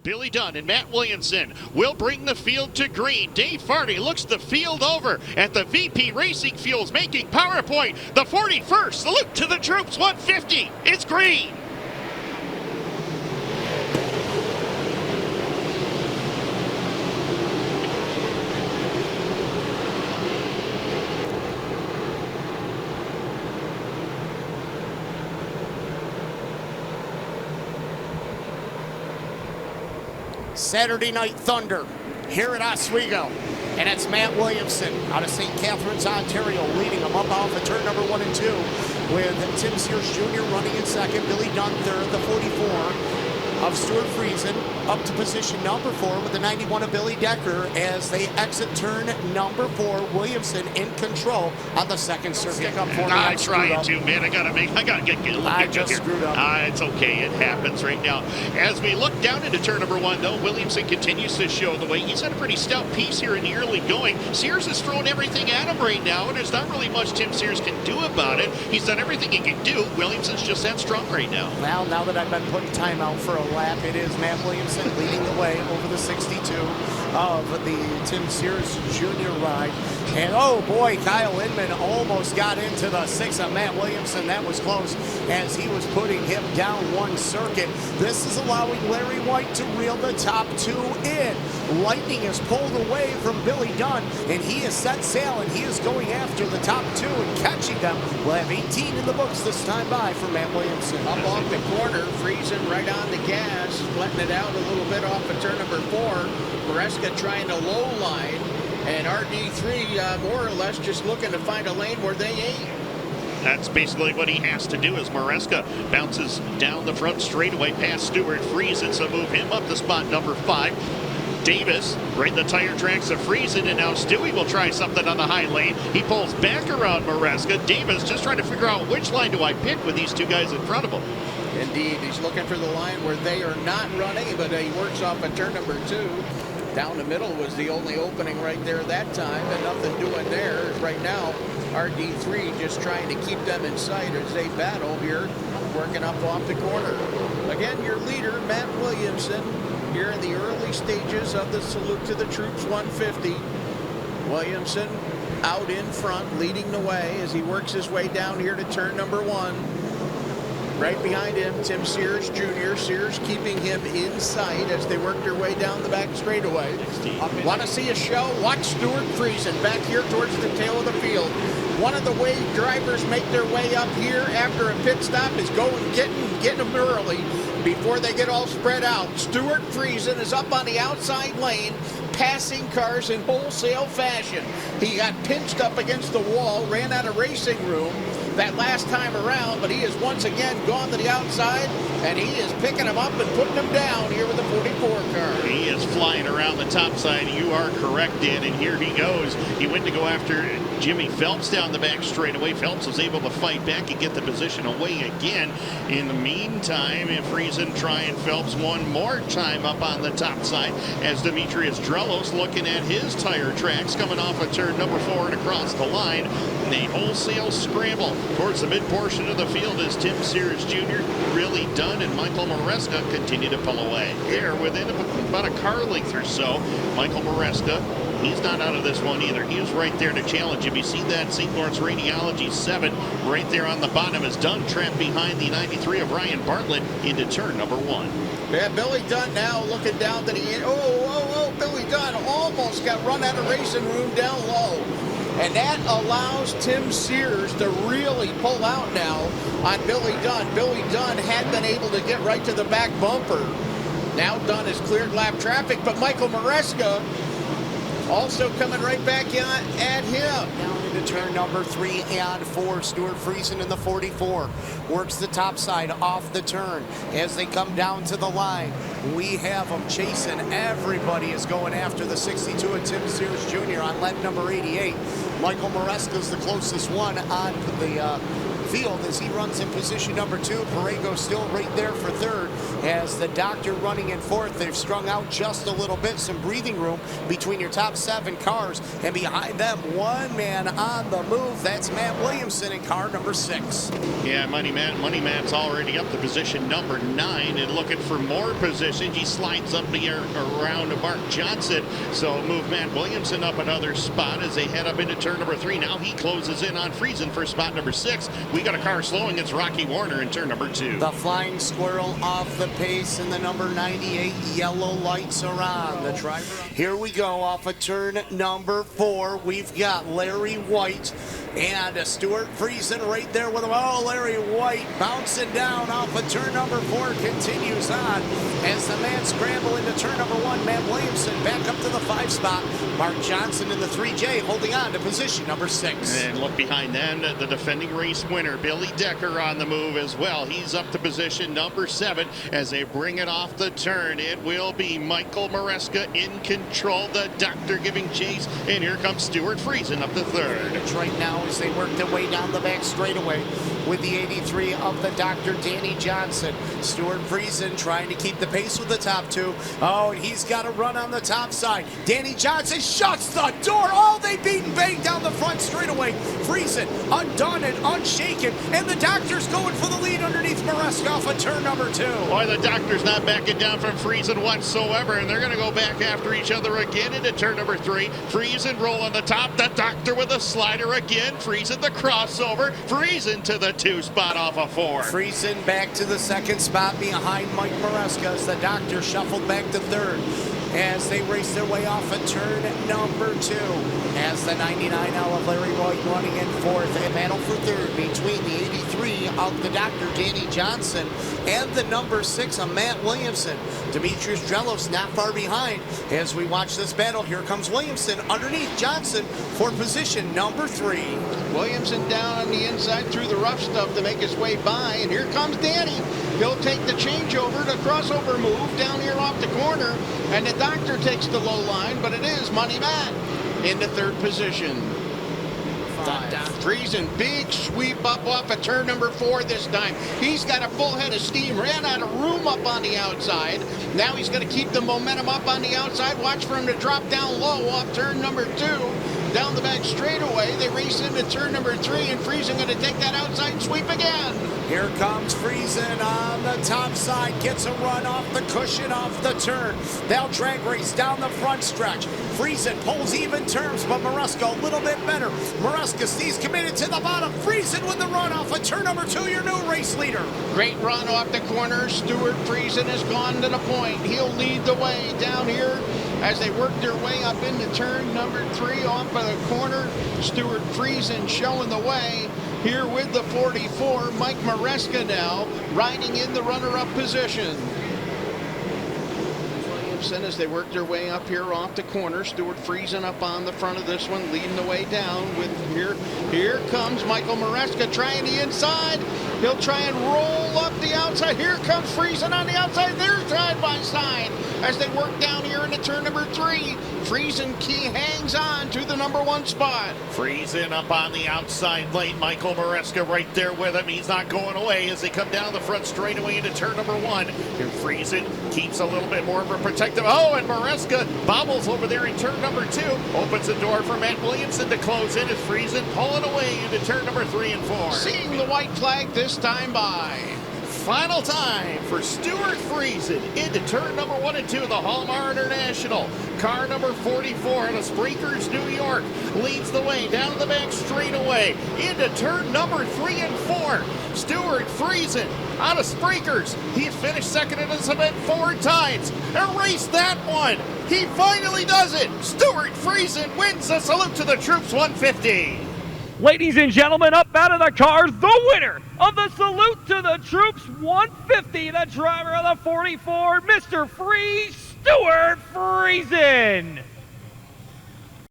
Billy Dunn and Matt Williamson will bring the field to green. Dave Farty looks the field over at the VP Racing Fuels making PowerPoint. The 41st salute to the troops 150. It's green. Saturday Night Thunder here at Oswego. And it's Matt Williamson out of St. Catharines, Ontario, leading them up off of turn number 1 and 2 with Tim Sears Jr. running in second, Billy Dunn third, the 44 of Stuart Friesen up to position number 4 with the 91 of Billy Decker as they exit turn number 4. Williamson in control on the second circuit. I'm trying to, man. I gotta get I just screwed up. It's okay. It happens right now. As we look down into turn number 1, though, Williamson continues to show the way. He's had a pretty stout piece here in the early going. Sears is throwing everything at him right now, and there's not really much Tim Sears can do about it. He's done everything he can do. Williamson's just that strong right now. Well, now that I've been putting time out for a lap, it is Matt Williamson leading the way over the 62 of the Tim Sears Jr. ride. And oh boy, Kyle Inman almost got into the 6 of Matt Williamson. That was close as he was putting him down one circuit. This is allowing Larry White to reel the top 2 in. Lightning is pulled away from Billy Dunn, and he has set sail, and he is going after the top 2 and catching them. We'll have 18 in the books this time by for Matt Williamson. Up off the corner, Friesen right on the gas, letting it out a little bit off of turn number 4. Maresca trying to low line, and RD3 more or less just looking to find a lane where they ain't. That's basically what he has to do as Maresca bounces down the front straightaway past Stuart Friesen, so move him up to spot number 5. Davis right the tire tracks of Friesen, and now Stewie will try something on the high lane. He pulls back around Maresca. Davis just trying to figure out which line do I pick with these two guys in front of him. Indeed, he's looking for the line where they are not running, but he works off at turn number 2. Down the middle was the only opening right there that time, and nothing doing there. Right now, RD3 just trying to keep them in sight as they battle here, working up off the corner. Again, your leader, Matt Williamson, here in the early stages of the Salute to the Troops 150. Williamson out in front, leading the way as he works his way down here to turn number 1. Right behind him, Tim Sears Jr. Sears keeping him in sight as they work their way down the back straightaway. Want to see a show? Watch Stuart Friesen back here towards the tail of the field. One of the way drivers make their way up here after a pit stop is getting them early before they get all spread out. Stuart Friesen is up on the outside lane, passing cars in wholesale fashion. He got pinched up against the wall, ran out of racing room that last time around, but he has once again gone to the outside, and he is picking him up and putting him down here with the 44 car. He is flying around the top side. You are correct, Dan, and here he goes. He went to go after Jimmy Phelps down the back straightaway. Phelps was able to fight back and get the position away again. In the meantime, Friesen trying Phelps one more time up on the top side as Demetrius Drelos looking at his tire tracks coming off of turn number 4 and across the line. A wholesale scramble towards the mid portion of the field as Tim Sears Jr., Really Dunn, and Michael Maresca continue to pull away. They're within about a car length or so. Michael Maresca, he's not out of this one either. He was right there to challenge him. You see that St. Lawrence Radiology 7 right there on the bottom as Dunn trapped behind the 93 of Ryan Bartlett into turn number 1. Yeah, Billy Dunn now looking down to the end. Billy Dunn almost got run out of racing room down low. And that allows Tim Sears to really pull out now on Billy Dunn. Billy Dunn had been able to get right to the back bumper. Now Dunn has cleared lap traffic, but Michael Maresca also coming right back at him. Down into turn number 3 and 4. Stuart Friesen in the 44 works the top side off the turn as they come down to the line. We have them chasing. Everybody is going after the 62 of Tim Sears Jr. on lap number 88. Michael Maresca is the closest one on the field as he runs in position number 2. Borrego still right there for third as the Doctor running in fourth. They've strung out just a little bit, some breathing room between your top 7 cars, and behind them, one man on the move. That's Matt Williamson in car number 6. Yeah, Money Matt's already up to position number 9 and looking for more positions. He slides up the air around Mark Johnson, so move Matt Williamson up another spot as they head up into turn number 3. Now he closes in on Friesen for spot number 6. We got a car slowing. It's Rocky Warner in turn number 2. The Flying Squirrel off the pace, and the number 98 yellow lights are on. The driver. Here we go off of turn number 4. We've got Larry White and Stuart Friesen right there with him. Oh, Larry White bouncing down off of turn number 4, continues on as the man scramble into turn number 1. Matt Williamson back up to the 5 spot. Mark Johnson in the 3J holding on to position number 6. And look behind them, the defending race winner, Billy Decker, on the move as well. He's up to position number 7 as they bring it off the turn. It will be Michael Maresca in control, the Doctor giving chase, and here comes Stuart Friesen up to 3rd. Right now as they work their way down the back straightaway with the 83 of the Doctor, Danny Johnson. Stuart Friesen trying to keep the pace with the top 2. Oh, and he's got a run on the top side. Danny Johnson shuts the door. Oh, they beat and bang down the front straightaway. Friesen undone and unshaken, and the Doctor's going for the lead underneath Maresca off of turn number 2. Boy, the Doctor's not backing down from Friesen whatsoever, and they're going to go back after each other again into turn number 3. Friesen roll on the top, the Doctor with a slider again. Friesen the crossover. Friesen to the 2 spot off of 4. Friesen back to the 2nd spot behind Mike Maresca as the Doctor shuffled back to 3rd as they race their way off of turn number 2. As the 99 of Larry White running in 4th, and battle for 3rd between the 83 of the Doctor, Danny Johnson, and the number 6 of Matt Williamson. Demetrius Drelos not far behind as we watch this battle. Here comes Williamson underneath Johnson for position number 3. Williamson down on the inside through the rough stuff to make his way by, and here comes Danny. He'll take the changeover, the crossover move down here off the corner, and the Doctor takes the low line, but it is Money Matt into 3rd position. Friesen, big sweep up off of turn number 4 this time. He's got a full head of steam, ran out of room up on the outside. Now he's going to keep the momentum up on the outside. Watch for him to drop down low off turn number 2. Down the back straightaway, they race into turn number 3, and Friesen going to take that outside sweep again. Here comes Friesen on the top side, gets a run off the cushion off the turn. They'll drag race down the front stretch. Friesen pulls even terms, but Maresca a little bit better. Maresca stays committed to the bottom. Friesen with the run off of turn number 2, your new race leader. Great run off the corner. Stuart Friesen has gone to the point. He'll lead the way down here as they work their way up into turn number 3 off of the corner. Stuart Friesen showing the way here with the 44. Mike Maresca now riding in the runner-up position. As they work their way up here off the corner, Stuart Friesen up on the front of this one, leading the way down with here comes Michael Maresca trying the inside. He'll try and roll up the outside. Here comes Friesen on the outside. They're side by side as they work down here into turn number 3. Friesen hangs on to the number 1 spot. Friesen up on the outside late. Michael Maresca right there with him. He's not going away as they come down the front straightaway into turn number 1. And Friesen keeps a little bit more of a protective. Oh, and Maresca bobbles over there in turn number 2. Opens the door for Matt Williamson to close in as Friesen pulling away into turn number 3 and 4. Seeing the white flag this time by. Final time for Stuart Friesen into turn number 1 and 2 of the Hallmark International. Car number 44 out of Sprinklers, New York, leads the way down the back straightaway into turn number 3 and 4. Stuart Friesen out of Sprinklers. He's finished second in this event 4 times. Erased that one. He finally does it. Stuart Friesen wins the Salute to the Troops 150. Ladies and gentlemen, up out of the cars, the winner of the Salute to the Troops 150, the driver of the 44, Mr. Stuart Friesen.